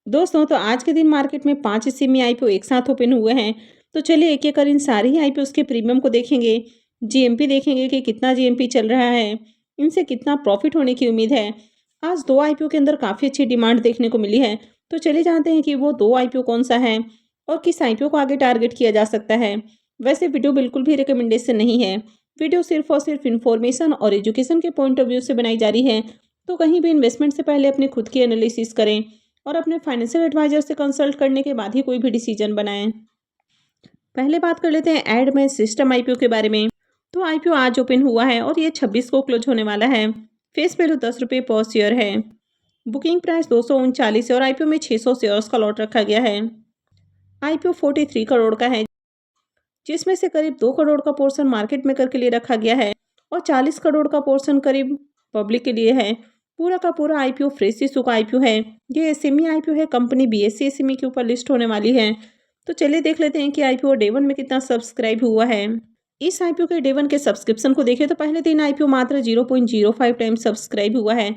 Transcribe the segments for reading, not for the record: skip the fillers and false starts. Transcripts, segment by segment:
दोस्तों तो आज के दिन मार्केट में 5 एसएमई आईपीओ एक साथ ओपन हुए हैं। तो चलिए एक एक कर इन सारे ही आईपीओ के प्रीमियम को देखेंगे। जीएमपी देखेंगे कि कितना जीएमपी चल रहा है, इनसे कितना प्रॉफिट होने की उम्मीद है। आज दो आईपीओ के अंदर काफ़ी अच्छी डिमांड देखने को मिली है। तो चलिए जानते हैं कि वो दो आईपीओ कौन सा है और किस आईपीओ को आगे टारगेट किया जा सकता है। वैसे वीडियो बिल्कुल भी रिकमेंडेशन नहीं है। वीडियो सिर्फ और सिर्फ इन्फॉर्मेशन और एजुकेशन के पॉइंट ऑफ व्यू से बनाई जा रही है। तो कहीं भी इन्वेस्टमेंट से पहले अपनी खुद की एनालिसिस करें और अपने फाइनेंशियल एडवाइजर से कंसल्ट करने के बाद ही कोई भी डिसीजन बनाएं। पहले बात कर लेते हैं एडमें सिस्टम आईपीओ के बारे में। तो आईपीओ आज ओपन हुआ है और ये 26 को क्लोज होने वाला है। फेस वैल्यू 10 रुपये पर शेयर है। बुकिंग प्राइस 239 है और आईपीओ में 600 शेयर्स का लॉट रखा गया है। आईपीओ 43 करोड़ का है, जिसमें से करीब 2 करोड़ का पोर्शन मार्केट मेकर के लिए रखा गया है और 40 करोड़ का पोर्शन करीब पब्लिक के लिए है। पूरा का पूरा आईपीओ फ्रेश इशू का आईपीओ है। ये एसएमई आईपीओ है, कंपनी बीएससी एसएमई के ऊपर लिस्ट होने वाली है। तो चलिए देख लेते हैं कि आईपीओ डे वन में कितना सब्सक्राइब हुआ है। इस आईपीओ के डे वन के सब्सक्रिप्शन को देखें तो पहले दिन आईपीओ मात्र 0.05 टाइम सब्सक्राइब हुआ है,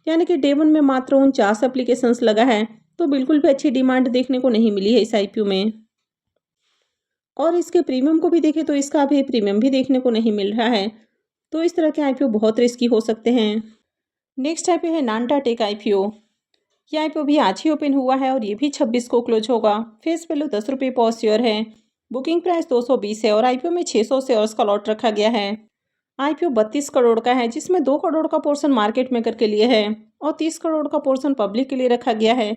यानी कि डे वन में मात्र 49 एप्लीकेशंस लगा है। तो बिल्कुल भी अच्छी डिमांड देखने को नहीं मिली है इस आईपीओ में। और इसके प्रीमियम को भी देखें तो इसका अभी प्रीमियम भी देखने को नहीं मिल रहा है। तो इस तरह के आईपीओ बहुत रिस्की हो सकते हैं। नेक्स्ट आईपीओ है नानटा टेक आईपीओ। यह आईपीओ भी आज ही ओपन हुआ है और ये भी 26 को क्लोज होगा। फेस वैल्यू 10 रुपये पर शेयर है। बुकिंग प्राइस 220 है और आईपीओ में 600 शेयर्स का लॉट रखा गया है। आईपीओ 32 करोड़ का है, जिसमें 2 करोड़ का पोर्शन मार्केट मेकर के लिए है और 30 करोड़ का पोर्शन पब्लिक के लिए रखा गया है।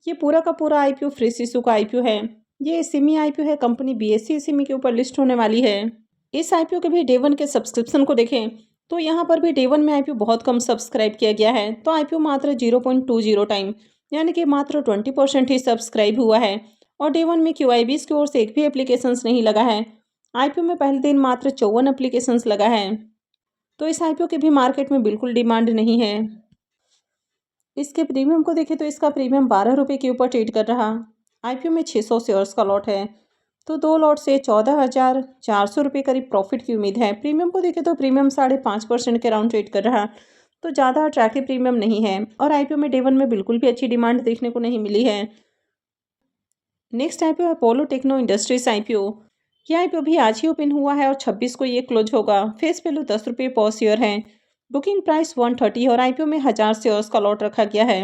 ये पूरा का पूरा आईपीओ फ्रेश इशू का आईपीओ है। ये एसएमई आईपीओ है, कंपनी बीएससी एसएमई के ऊपर लिस्ट होने वाली है। इस आईपीओ के भी डे वन के सब्सक्रिप्शन को देखें तो यहाँ पर भी डे वन में आईपीओ बहुत कम सब्सक्राइब किया गया है। तो आईपीओ मात्र 0.20 टाइम, यानी कि मात्र 20% ही सब्सक्राइब हुआ है और डे वन में क्यूआईबीज की ओर से एक भी एप्लीकेशंस नहीं लगा है। आईपीओ में पहले दिन मात्र 54 एप्लीकेशंस लगा है। तो इस आईपीओ की भी मार्केट में बिल्कुल डिमांड नहीं है। इसके प्रीमियम को देखें तो इसका प्रीमियम 12 रुपये के ऊपर ट्रेड कर रहा। आईपीओ में 600 शेयर्स का लॉट है। तो 2 लॉट से 14,400 रुपये करीब प्रॉफिट की उम्मीद है। प्रीमियम को देखें तो प्रीमियम 5.5% के राउंड ट्रेड कर रहा। तो ज़्यादा अट्रैक्टिव प्रीमियम नहीं है और आईपीओ में डे वन में बिल्कुल भी अच्छी डिमांड देखने को नहीं मिली है। नेक्स्ट आईपीओ है अपोलो टेक्नो इंडस्ट्रीज आईपीओ। यह आईपीओ भी आज ही ओपन हुआ है और 26 को ये क्लोज होगा। फेस वैल्यू 10 रुपये पर शेयर है। बुकिंग प्राइस 130 है और आईपीओ में 1000 शेयर्स का लॉट रखा गया है।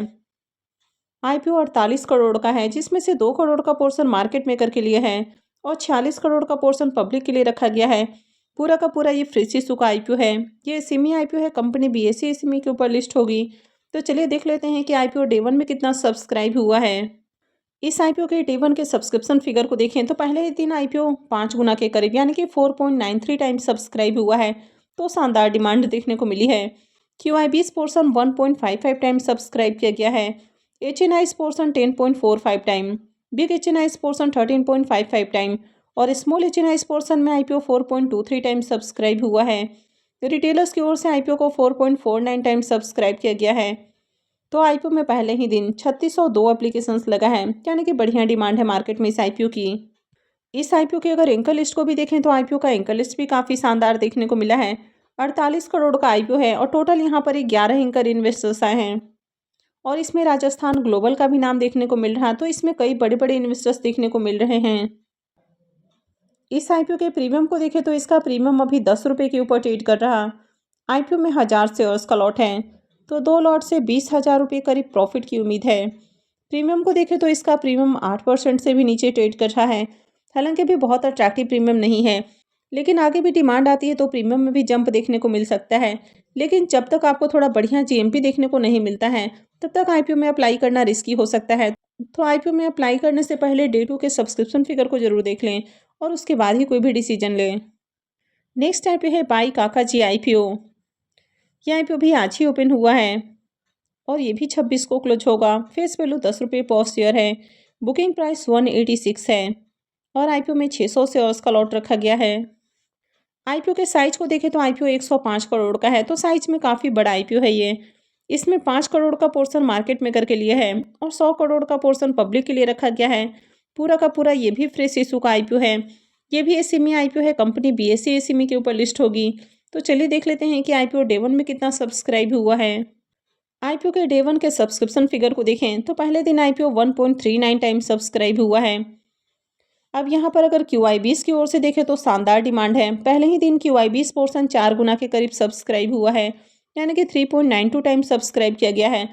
आईपीओ 48 करोड़ का है, जिसमें से 2 करोड़ का पोर्शन मार्केट मेकर के लिए है और 46 करोड़ का पोर्शन पब्लिक के लिए रखा गया है। पूरा का पूरा ये फ्रेश इशू का आईपीओ है। ये एसएमई आईपीओ है, कंपनी बीएससी एसएमई के ऊपर लिस्ट होगी। तो चलिए देख लेते हैं कि आईपीओ डे वन में कितना सब्सक्राइब हुआ है। इस आईपीओ के डे वन के सब्सक्रिप्शन फिगर को देखें तो पहले ही दिन आईपीओ 5 गुना के करीब, यानी कि 4.93 टाइम सब्सक्राइब हुआ है। तो शानदार डिमांड देखने को मिली है। क्यूआईबीज पोर्शन 1.55 टाइम सब्सक्राइब किया गया है। HNIs portion 10.45 time, big HNIs portion 13.55 time और स्मॉल एचएनआईज पोर्शन में आईपीओ 4.23 टाइम सब्सक्राइब हुआ है। रिटेलर्स की ओर से आईपीओ को 4.49 टाइम सब्सक्राइब किया गया है। तो आईपीओ में पहले ही दिन 3602 एप्लीकेशंस लगा है, यानी कि बढ़िया डिमांड है मार्केट में इस आईपीओ की। इस आईपीओ की अगर एंकर लिस्ट को भी देखें तो आईपीओ का एंकर लिस्ट भी काफ़ी शानदार देखने को मिला है। 48 करोड़ का आईपीओ है और टोटल यहाँ पर 11 एंकर इन्वेस्टर्स आए हैं और इसमें राजस्थान ग्लोबल का भी नाम देखने को मिल रहा है। तो इसमें कई बड़े बड़े इन्वेस्टर्स देखने को मिल रहे हैं। इस आईपीओ के प्रीमियम को देखें तो इसका प्रीमियम अभी 10 रुपये के ऊपर ट्रेड कर रहा। आईपीओ में 1000 शेयर्स का लॉट है। तो 2 लॉट से 20,000 रुपये करीब प्रॉफिट की उम्मीद है। प्रीमियम को देखें तो इसका प्रीमियम 8% से भी नीचे ट्रेड कर रहा है। हालांकि अभी बहुत अट्रैक्टिव प्रीमियम नहीं है, लेकिन आगे भी डिमांड आती है तो प्रीमियम में भी जंप देखने को मिल सकता है। लेकिन जब तक आपको थोड़ा बढ़िया जीएमपी देखने को नहीं मिलता है तब तक आईपीओ में अप्लाई करना रिस्की हो सकता है। तो आईपीओ में अप्लाई करने से पहले डे टू के सब्सक्रिप्शन फिगर को जरूर देख लें और उसके बाद ही कोई भी डिसीजन लें। नेक्स्ट आईपीओ है बाई काका जी आईपीओ। यह आईपीओ भी आज ही ओपन हुआ है और ये भी 26 को क्लोज होगा। फेस वैल्यू 10 रुपये पर शेयर है। बुकिंग प्राइस 186 है और आईपीओ में 600 शेयर्स का लॉट रखा गया है। आईपीओ के साइज को देखें तो आईपीओ 105 करोड़ का है। तो साइज में काफ़ी बड़ा आईपीओ है ये। इसमें 5 करोड़ का पोर्शन मार्केट मेकर के लिए है और 100 करोड़ का पोर्शन पब्लिक के लिए रखा गया है। पूरा का पूरा ये भी फ्रेश इशू का आईपीओ है। ये भी एसएमई आईपीओ है, कंपनी बीएससी एसएमई के ऊपर लिस्ट होगी। तो चलिए देख लेते हैं कि आईपीओ डे वन में कितना सब्सक्राइब हुआ है। आईपीओ के डे 1 के सब्सक्रिप्शन फिगर को देखें तो पहले दिन आईपीओ 1.39 टाइम्स सब्सक्राइब हुआ है। अब यहाँ पर अगर QIBs की ओर से देखें तो शानदार डिमांड है। पहले ही दिन QIBs पोर्शन 4 गुना के करीब सब्सक्राइब हुआ है, यानी कि 3.92 टाइम्स सब्सक्राइब किया गया है।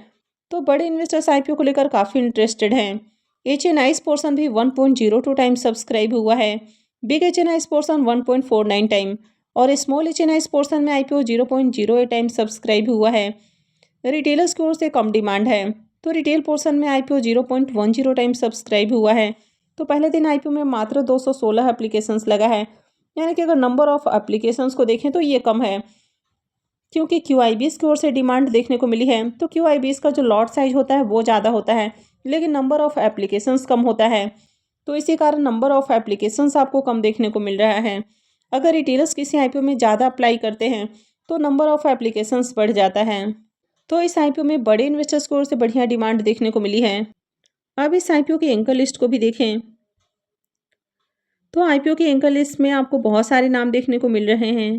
तो बड़े इन्वेस्टर्स आईपीओ को लेकर काफ़ी इंटरेस्टेड हैं। HNIs पोर्शन भी 1.02 टाइम्स सब्सक्राइब हुआ है। बिग HNIs पोर्शन 1.49 टाइम और स्मॉल HNIs पोर्शन में आईपीओ 0.08 टाइम्स सब्सक्राइब हुआ है। रिटेलर्स की ओर से कम डिमांड है, तो रिटेल पोर्शन में आईपीओ 0.10 टाइम्स सब्सक्राइब हुआ है। तो पहले दिन आईपीओ में मात्र 216 एप्लीकेशंस लगा है, यानी कि अगर नंबर ऑफ एप्लीकेशंस को देखें तो ये कम है, क्योंकि QIBs की ओर से डिमांड देखने को मिली है। तो QIBs का जो लॉट साइज होता है वो ज़्यादा होता है, लेकिन नंबर ऑफ एप्लीकेशंस कम होता है। तो इसी कारण नंबर ऑफ एप्लीकेशंस आपको कम देखने को मिल रहा है। अगर रिटेलर्स किसी आईपीओ में ज़्यादा अप्लाई करते हैं तो नंबर ऑफ एप्लीकेशंस बढ़ जाता है। तो इस आईपीओ में बड़े इन्वेस्टर्स की ओर से बढ़िया डिमांड देखने को मिली है। अब इस आईपीओ की एंकर लिस्ट को भी देखें तो आईपीओ की एंकर लिस्ट में आपको बहुत सारे नाम देखने को मिल रहे हैं।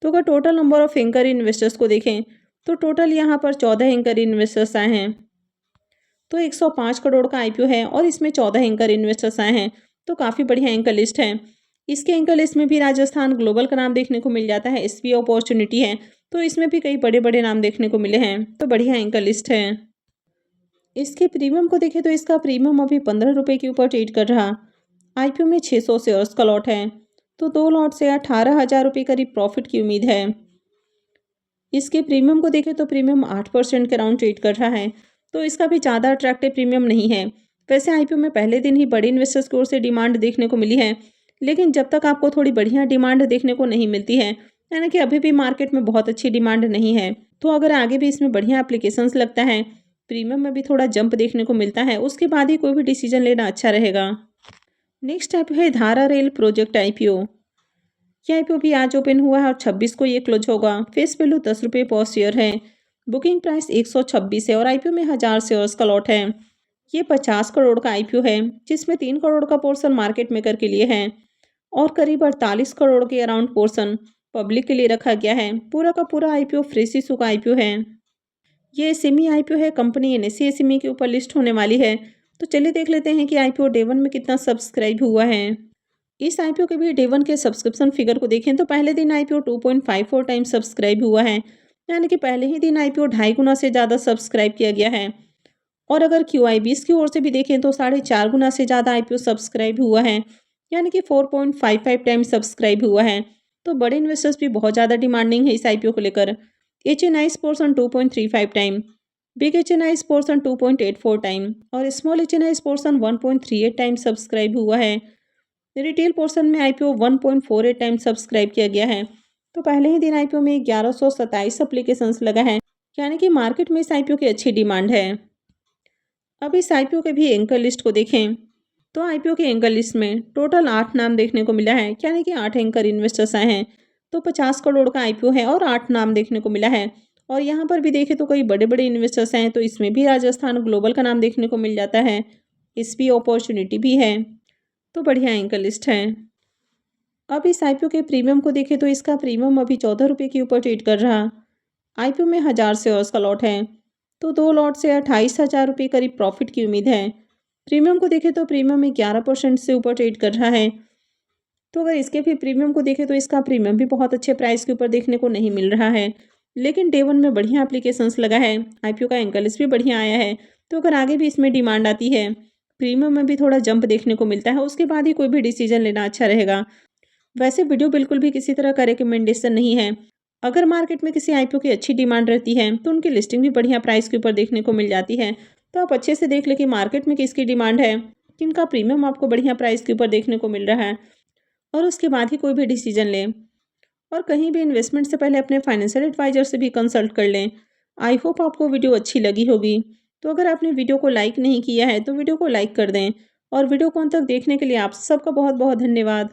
तो अगर total number of anchor investors को देखें तो टोटल यहाँ पर 14 एंकर इन्वेस्टर्स आए हैं। तो 105 करोड़ का आईपीओ है और इसमें 14 एंकर इन्वेस्टर्स आए हैं, तो काफ़ी बढ़िया एंकर लिस्ट है। इसके एंकर लिस्ट में भी राजस्थान ग्लोबल का नाम देखने को मिल जाता है। SBI अपॉर्चुनिटी है, तो इसमें भी कई बड़े बड़े नाम देखने को मिले हैं, तो बढ़िया एंकर लिस्ट है। इसके प्रीमियम को देखें तो इसका प्रीमियम अभी 15 रुपये के ऊपर ट्रेड कर रहा। आईपीओ में 600 शेयर्स का लॉट है, तो 2 लॉट से 18,000 रुपये करीब प्रॉफिट की उम्मीद है। इसके प्रीमियम को देखें तो प्रीमियम 8% के राउंड ट्रेड कर रहा है, तो इसका भी ज़्यादा अट्रैक्टिव प्रीमियम नहीं है। वैसे आईपीओ में पहले दिन ही बड़े इन्वेस्टर्स की ओर से डिमांड देखने को मिली है, लेकिन जब तक आपको थोड़ी बढ़िया डिमांड देखने को नहीं मिलती है, यानी कि अभी भी मार्केट में बहुत अच्छी डिमांड नहीं है, तो अगर आगे भी इसमें बढ़िया एप्लीकेशंस लगता है, प्रीमियम में भी थोड़ा जंप देखने को मिलता है, उसके बाद ही कोई भी डिसीजन लेना अच्छा रहेगा। नेक्स्ट आईपीओ है धारा रेल प्रोजेक्ट आईपीओ। ये आईपीओ भी आज ओपन हुआ है और 26 को ये क्लोज होगा। फेस वैल्यू 10 रुपये पर शेयर है। बुकिंग प्राइस 126 है और आईपीओ में 1000 शेयर्स का लॉट है। ये 50 करोड़ का आईपीओ है, जिसमें 3 करोड़ का पोर्शन मार्केट मेकर के लिए है और करीब 48 करोड़ के अराउंड पोर्शन पब्लिक के लिए रखा गया है। पूरा का पूरा आईपीओ फ्रेश इशू का आईपीओ है। ये एसएमई आईपीओ है, कंपनी NSE एसएमई के ऊपर लिस्ट होने वाली है। तो चलिए देख लेते हैं कि आईपीओ डे 1 में कितना सब्सक्राइब हुआ है। इस आईपीओ के भी डे 1 के सब्सक्रिप्शन फिगर को देखें तो पहले दिन आईपीओ 2.54 टाइम्स सब्सक्राइब हुआ है, यानी कि पहले ही दिन आईपीओ 2.5 गुना से ज़्यादा सब्सक्राइब किया गया है। और अगर QIBs की ओर से भी देखें तो 4.5 गुना से ज़्यादा आईपीओ सब्सक्राइब हुआ है, यानी कि 4.55 टाइम्स सब्सक्राइब हुआ है। तो बड़े इन्वेस्टर्स भी बहुत ज़्यादा डिमांडिंग है इस आईपीओ को लेकर। HNIs portion 2.35 time, big HNIs portion 2.84 time और small HNIs portion 1.38 time subscribe हुआ है। रिटेल पोर्शन में आईपीओ 1.48 टाइम सब्सक्राइब किया गया है। तो पहले ही दिन आईपीओ में 1127 एप्लीकेशंस लगा है, यानी कि मार्केट में इस आईपीओ की अच्छी डिमांड है। अब इस आईपीओ के भी एंकर लिस्ट को देखें तो आईपीओ के एंकर लिस्ट में टोटल 8 नाम देखने को मिला है, यानी कि 8 एंकर इन्वेस्टर्स आए हैं। तो 50 करोड़ का आईपीओ है और 8 नाम देखने को मिला है। और यहाँ पर भी देखें तो कई बड़े बड़े इन्वेस्टर्स हैं, तो इसमें भी राजस्थान ग्लोबल का नाम देखने को मिल जाता है। SBI अपॉर्चुनिटी भी है, तो बढ़िया एंकर लिस्ट है। अब इस आईपीओ के प्रीमियम को देखें तो इसका प्रीमियम अभी 14 रुपये के ऊपर ट्रेड कर रहा। आईपीओ में 1000 शेयर्स का लॉट है, तो 2 लॉट से 28,000 रुपये करीब प्रॉफिट की उम्मीद है। प्रीमियम को देखें तो प्रीमियम में 11% से ऊपर ट्रेड कर रहा है। तो अगर इसके भी प्रीमियम को देखें तो इसका प्रीमियम भी बहुत अच्छे प्राइस के ऊपर देखने को नहीं मिल रहा है, लेकिन डे 1 में बढ़िया एप्लीकेशंस लगा है। आईपीओ का एंकर लिस्ट भी बढ़िया आया है, तो अगर आगे भी इसमें डिमांड आती है, प्रीमियम में भी थोड़ा जंप देखने को मिलता है, उसके बाद ही कोई भी डिसीजन लेना अच्छा रहेगा। वैसे वीडियो बिल्कुल भी किसी तरह का रिकमेंडेशन नहीं है। अगर मार्केट में किसी आईपीओ की अच्छी डिमांड रहती है तो उनकी लिस्टिंग भी बढ़िया प्राइस के ऊपर देखने को मिल जाती है। तो आप अच्छे से देख लें कि मार्केट में किसकी डिमांड है, किनका प्रीमियम आपको बढ़िया प्राइस के ऊपर देखने को मिल रहा है, और उसके बाद ही कोई भी डिसीजन लें। और कहीं भी इन्वेस्टमेंट से पहले अपने फाइनेंशियल एडवाइजर से भी कंसल्ट कर लें। आई होप आपको वीडियो अच्छी लगी होगी। तो अगर आपने वीडियो को लाइक नहीं किया है तो वीडियो को लाइक कर दें, और वीडियो को अंत तक देखने के लिए आप सबका बहुत बहुत धन्यवाद।